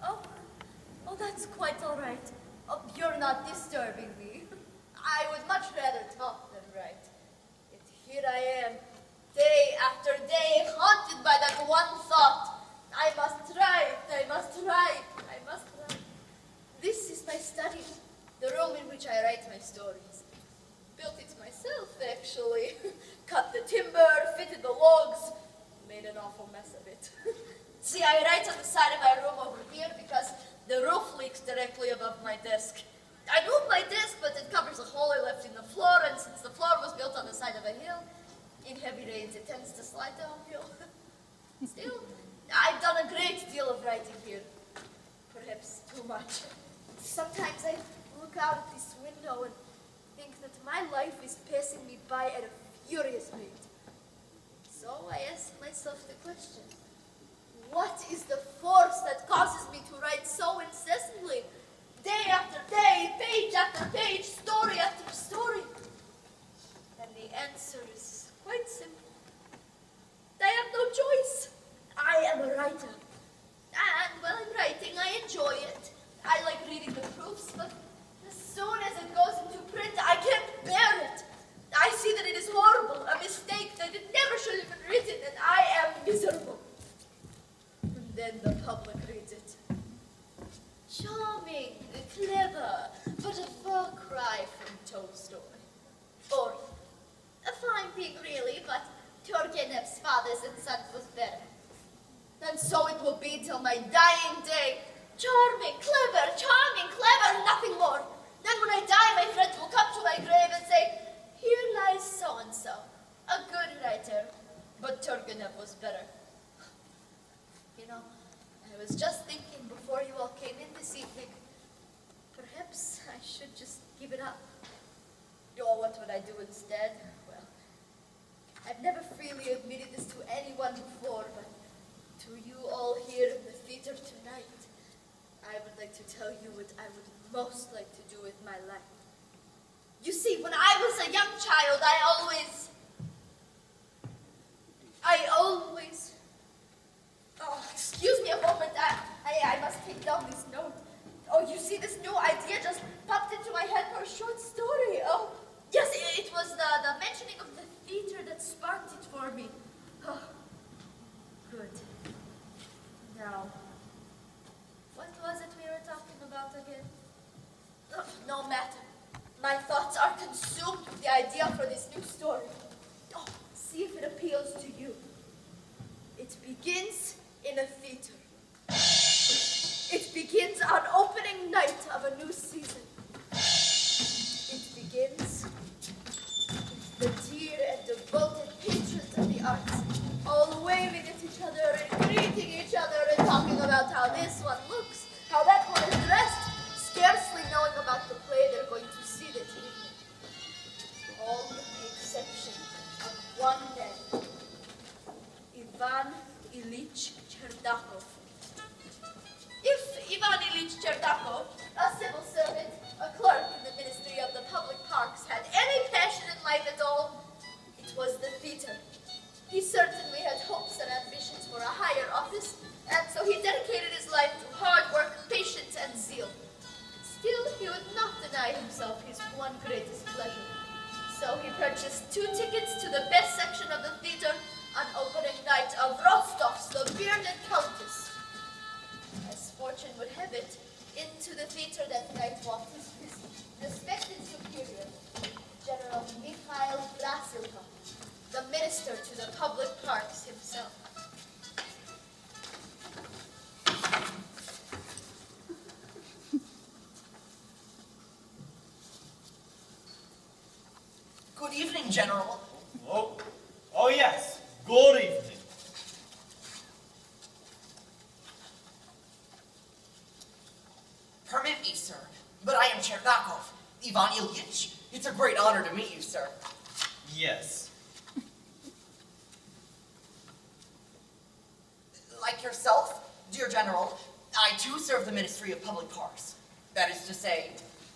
Oh, oh, that's quite all right. Oh, you're not disturbing me. I would much rather talk than write. Yet here I am, day after day, haunted by that one thought. I must write, I must write, I must write. This is my study, the room in which I write my stories. Built it myself, actually. Cut the timber, fitted the logs, made an awful mess of it. See, I write on the side of my room over here because the roof leaks directly above my desk. I moved my desk, but it covers a hole I left in the floor, and since the floor was built on the side of a hill, in heavy rains it tends to slide downhill. Still, I've done a great deal of writing here. Perhaps too much. Sometimes I look out at this window and think that my life is passing me by at a furious rate. So I ask myself the question, what is the force that causes me to write so incessantly? Day after day, page after page, story after story. And the answer is quite simple. I have no choice. I am a writer. And while I'm writing, I enjoy it. I like reading the proofs, but as soon as it goes into print, I can't bear it. I see that it is horrible, a mistake, that it never should have been written, and I am miserable. And then the public reads it. Charming, clever, but a far cry from Tolstoy. Or, a fine thing really, but Turgenev's Fathers and Sons was better. And so it will be till my dying day. Charming, clever, nothing more. Then when I die, my friends will come to my grave and say, here lies so-and-so, a good writer, but Turgenev was better. You know, I was just thinking before you all came in this evening, perhaps I should just give it up. Oh, what would I do instead? Well, I've never freely admitted this to anyone before, but to you all here in the theater tonight, I would like to tell you what I would most like to do with my life. You see, when I was a young child, I always... Oh, excuse me a moment. I must take down this note. Oh, you see, this new idea just popped into my head for a short story. Oh, yes, it was the mentioning of the theater that sparked it for me. Oh, good. Now, what was it we were talking about again? Oh, no matter. My thoughts are consumed with the idea for this new story. Oh, see if it appeals to you. It begins in a theater. It begins on opening night of a new season. It begins with the dear and devoted patrons of the arts, all waving at each other and greeting each other and talking about how this one looks, how that one is dressed, scarcely knowing about the play they're going to see that evening. All with the exception of one man, Ivan Ilyich Cherdakov. If Ivan Ilyich Cherdakov, a civil servant, a clerk in the Ministry of the Public Parks, had any passion in life at all, it was the theater. He certainly had hopes and ambitions for a higher office, and so he dedicated his life to hard work, patience, and zeal. Still, he would not deny himself his one greatest pleasure. So he purchased 2 tickets to the best section of the theater on opening night of Rostov's The Bearded Countess. As fortune would have it, into the theater that night walked his respected superior, General Mikhail Brasilkov, the minister to the public parks himself. Good evening, General. Oh yes, good evening. Permit me, sir, but I am Chernakov, Ivan Ilyich. It's a great honor to meet you, sir. Yes. Like yourself, dear General, I too serve the Ministry of Public Parks. That is to say,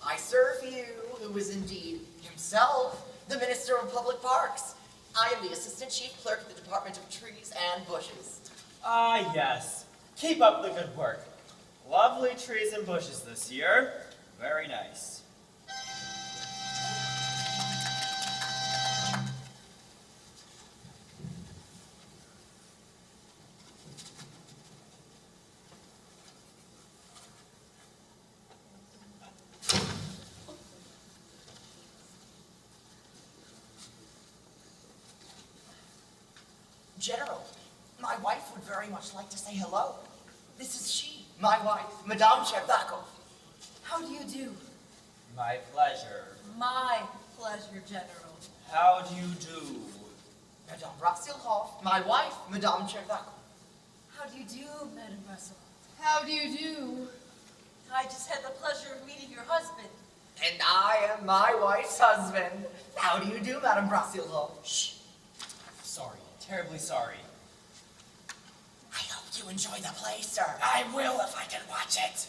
I serve you, who is indeed himself the Minister of Public Parks. I am the Assistant Chief Clerk of the Department of Trees and Bushes. Ah, yes. Keep up the good work. Lovely trees and bushes this year. Very nice. General, my wife would very much like to say hello. This is she, my wife, Madame Cherdakov. How do you do? My pleasure. My pleasure, General. How do you do? Madame Rasilkov, my wife, Madame Cherdakov. How do you do, Madame Russell? How do you do? I just had the pleasure of meeting your husband. And I am my wife's husband. How do you do, Madame Rasilkov? Shh. Sorry, terribly sorry. I hope you enjoy the play, sir. I will if I can watch it.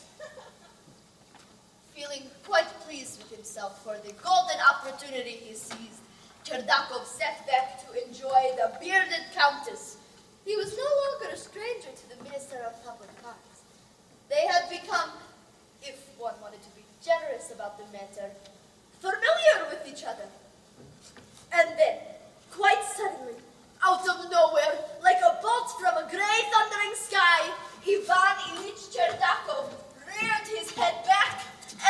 Feeling quite pleased with himself for the golden opportunity he seized, Cherdakov sat back to enjoy the bearded countess. He was no longer a stranger to the Minister of Public Parks. They had become, if one wanted to be generous about the matter, familiar with each other. And then, quite suddenly, out of nowhere, like a bolt from a gray thundering sky, Ivan Ilyich Cherdakov reared his head back and...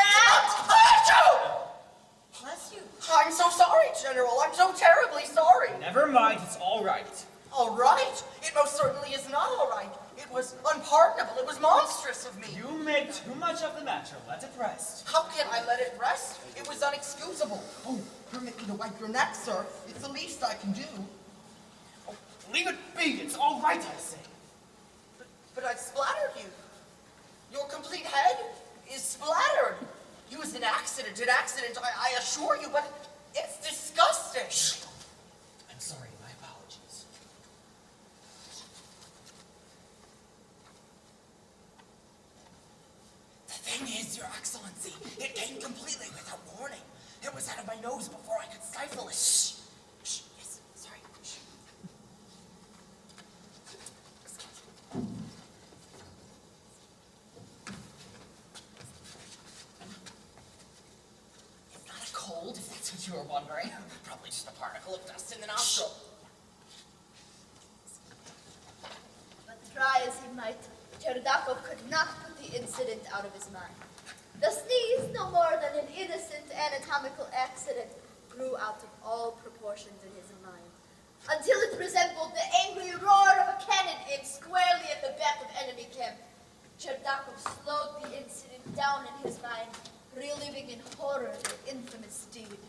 Bless you. I'm so sorry, General. I'm so terribly sorry. Never mind, it's all right. All right. It most certainly is not all right. It was unpardonable. It was monstrous of me. You make too much of the matter. Let it rest. How can I let it rest? It was unexcusable. Oh, permit me to wipe your neck, sir. It's the least I can do. Oh, leave it be. It's all right, I say. But I splattered you. Your complete head is splattered. It was an accident, I assure you, but it's disgusting. Shh. I'm sorry, my apologies. The thing is, Your Excellency, it came completely without warning. It was out of my nose before I could stifle it. Shh. Shh. Yes, sorry. Shh. It's not a cold, if that's what you were wondering. Probably just a particle of dust in the nostril. But try as he might, Cherdakov could not put the incident out of his mind. The sneeze, no more than an innocent anatomical accident, grew out of all proportions in his mind, until it resembled the angry roar of a cannon aimed squarely at the back of enemy camp. Cherdakov slowed the incident down in his mind, reliving in horror the infamous deed.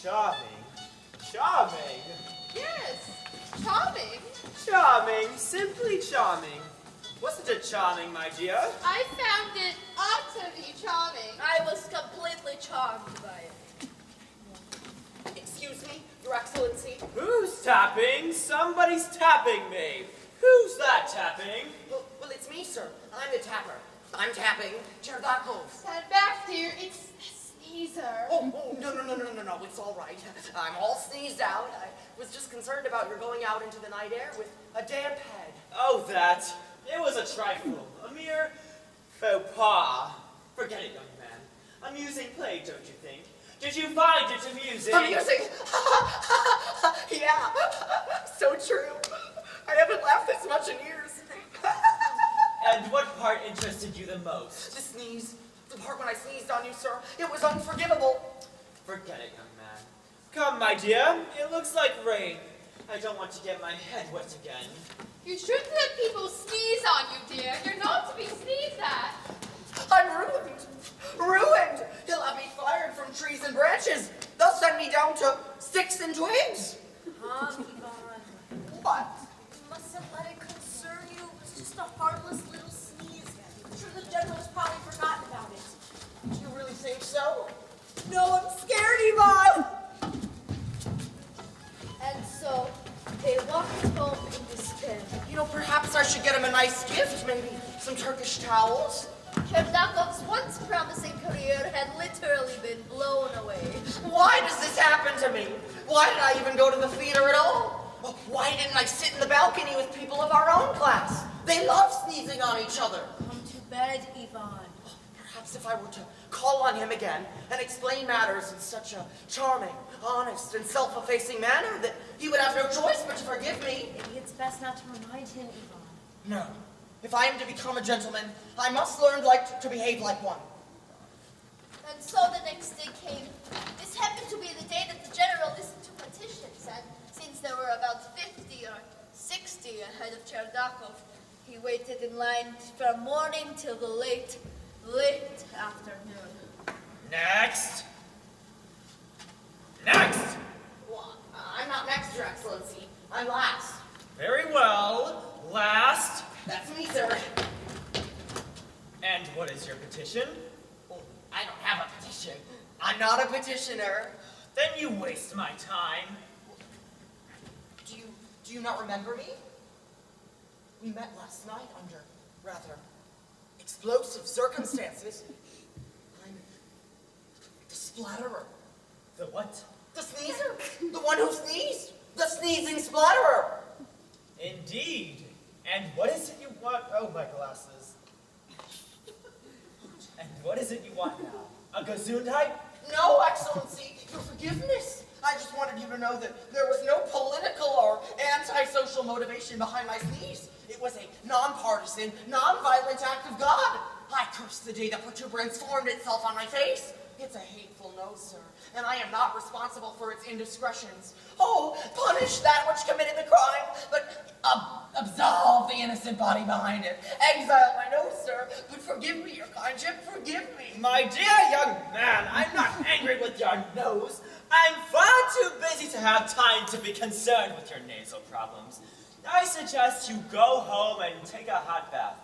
Charming. Charming. Yes, charming. Charming. Simply charming. Wasn't it charming, my dear? I found it utterly charming. I was completely charmed by it. Excuse me, Your Excellency. Who's tapping? Somebody's tapping me. Who's that tapping? Well, it's me, sir. I'm the tapper. I'm tapping Cherdakov. Stand back, dear. It's a sneezer. Oh, no, it's all right. I'm all sneezed out. I was just concerned about your going out into the night air with a damp head. Oh, that. It was a trifle. A mere faux pas. Forget it, young man. Amusing play, don't you think? Did you find it amusing? Amusing? Yeah, so true. I haven't laughed this much in years. And what part interested you the most? The sneeze. The part when I sneezed on you, sir. It was unforgivable. Forget it, young man. Come, my dear. It looks like rain. I don't want to get my head wet again. You shouldn't let people sneeze on you, dear. You're not to be sneezed at. I'm ruined. Ruined. He'll have me fired from trees and branches. They'll send me down to sticks and twigs. Ivan. What? You mustn't let it concern you. It was just a harmless little sneeze. I'm sure the general's some Turkish towels. Cherdakov's once promising career had literally been blown away. Why does this happen to me? Why did I even go to the theater at all? Why didn't I sit in the balcony with people of our own class? They love sneezing on each other. Come to bed, Ivan. Perhaps if I were to call on him again and explain matters in such a charming, honest, and self-effacing manner that he would have no choice but to forgive me. Maybe it's best not to remind him, Ivan. No. If I am to become a gentleman, I must learn to behave like one. And so the next day came. This happened to be the day that the general listened to petitions, and since there were about 50 or 60 ahead of Cherdakov, he waited in line from morning till the late afternoon. Next! Next! Well, I'm not next, Your Excellency. I'm last. Very well. Last. That's me, sir. And what is your petition? Oh, I don't have a petition. I'm not a petitioner. Then you waste my time. Do you not remember me? We met last night under rather explosive circumstances. I'm the splatterer. The what? The sneezer. The one who sneezed. The sneezing splatterer. Indeed. And what is it you want? Oh, my glasses. And what is it you want now? A gesundheit? No, Excellency, your forgiveness. I just wanted you to know that there was no political or antisocial motivation behind my sneeze. It was a nonpartisan, nonviolent act of God. I curse the day that protuberance formed itself on my face. It's a hateful nose, sir, and I am not responsible for its indiscretions. Oh, punish that which committed the crime, but absolve the innocent body behind it. Exile my nose, sir, but forgive me, your kindship, forgive me. My dear young man, I'm not angry with your nose. I'm far too busy to have time to be concerned with your nasal problems. I suggest you go home and take a hot bath.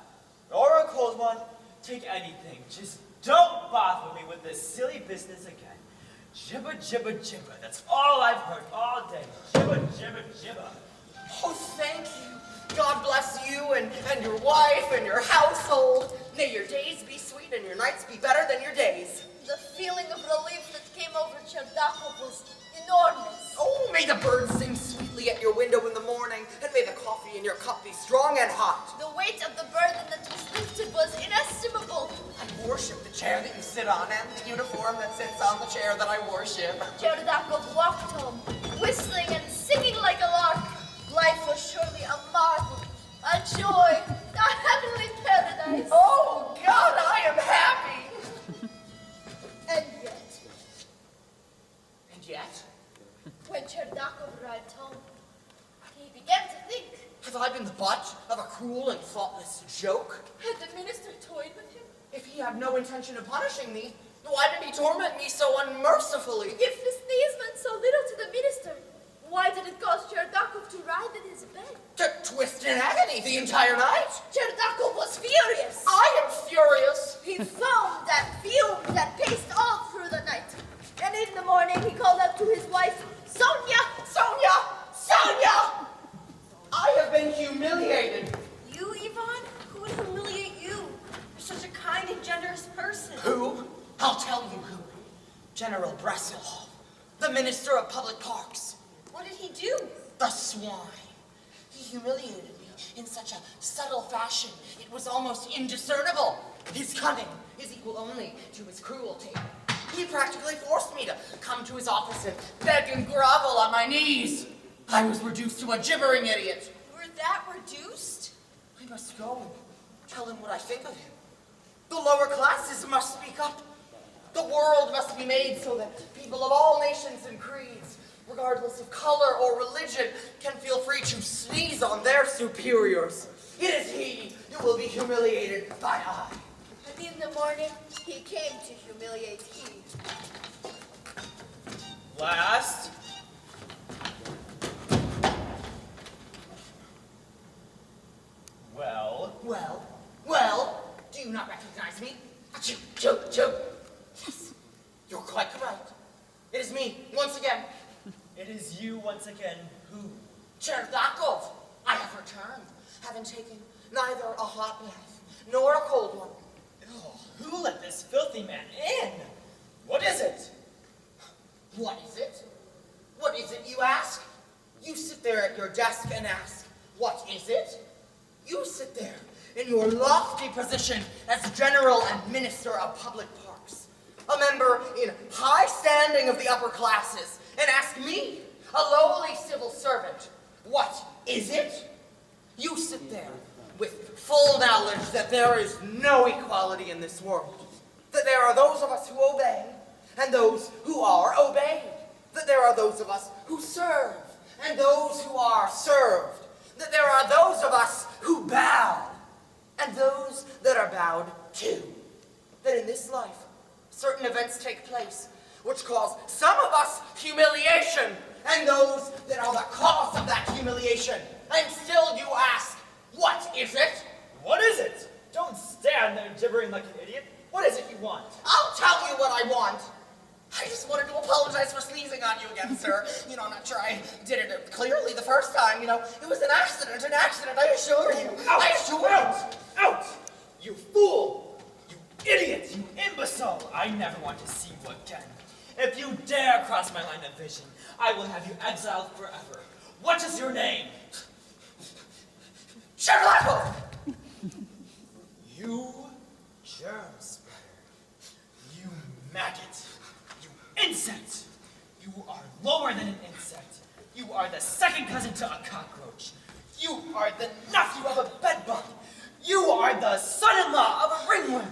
Or a cold one. Take anything. Just don't bother me with this silly business again. Jibber, jibber, jibber. That's all I've heard all day. Jibber, jibber, jibber. Oh, thank you. God bless you and your wife and your household. May your days be sweet and your nights be better than your days. The feeling of relief that came over Cherdakov was enormous. Oh, may the birds sing sweetly at your window in the morning, and may the coffee in your cup be strong and hot. The weight of the burden that was lifted was inestimable. I worship the chair that you sit on and the uniform that sits on the chair that I worship. Cherdakov walked home, whistling and singing like a lark. Life was surely a marvel, a joy, a heavenly paradise. Oh, God, I am happy. And And yet, when Cherdakov arrived home, he began to think. have I been the butt of a cruel and thoughtless joke? Had the minister toyed with him? If he had no intention of punishing me, why did he torment me so unmercifully? If the sneeze meant so little to the minister, why did it cause Cherdakov to writhe in his bed? To twist in agony the entire night? Cherdakov was furious. I am furious. He foamed and fumed and paced all through the night. And in the morning he called out to his wife, Sonia! Sonia! Sonia! I have been humiliated. You, Ivan? Who would humiliate you? You're such a kind and generous person. Who? I'll tell you who. General Bressilov, the Minister of Public Parks. What did he do? The swine. He humiliated me in such a subtle fashion, it was almost indiscernible. His cunning is equal only to his cruelty. He practically forced me to come to his office and beg and grovel on my knees. I was reduced to a gibbering idiot. You were that reduced? I must go and tell him what I think of him. The lower classes must speak up. The world must be made so that people of all nations and creeds, regardless of color or religion, can feel free to sneeze on their superiors. It is he who will be humiliated by I. And in the morning he came to humiliate he. Last. Well, do you not recognize me? Achoo, choo, choo. Yes, you're quite correct. It is me, once again. It is you once again who? Cherdakov. I have returned, having taken neither a hot bath nor a cold one. Oh, who let this filthy man in? What is it? What is it? What is it, you ask? You sit there at your desk and ask, what is it? You sit there in your lofty position as General and Minister of Public Parks, a member in high standing of the upper classes, and ask me, a lowly civil servant, what is it? You sit there with full knowledge that there is no equality in this world, that there are those of us who obey and those who are obeyed, that there are those of us who serve and those who are served, that there are those of us who bow and those that are bowed to, that in this life certain events take place which cause some of us humiliation and those that are the cause of that humiliation. And still you ask, what is it? What is it? Don't stand there gibbering like an idiot. What is it you want? I'll tell you what I want. I just wanted to apologize for sneezing on you again, sir. You know, I'm not sure I did it clearly the first time, you know. It was an accident, I assure you. Out! I assure you. Out! Out! You fool! You idiot! You imbecile! I never want to see you again. If you dare cross my line of vision, I will have you exiled forever. What is your name? Sherlock! You germ spreader. You maggot. You insect. You are lower than an insect. You are the second cousin to a cockroach. You are the nephew of a bedbug. You are the son-in-law of a ringworm.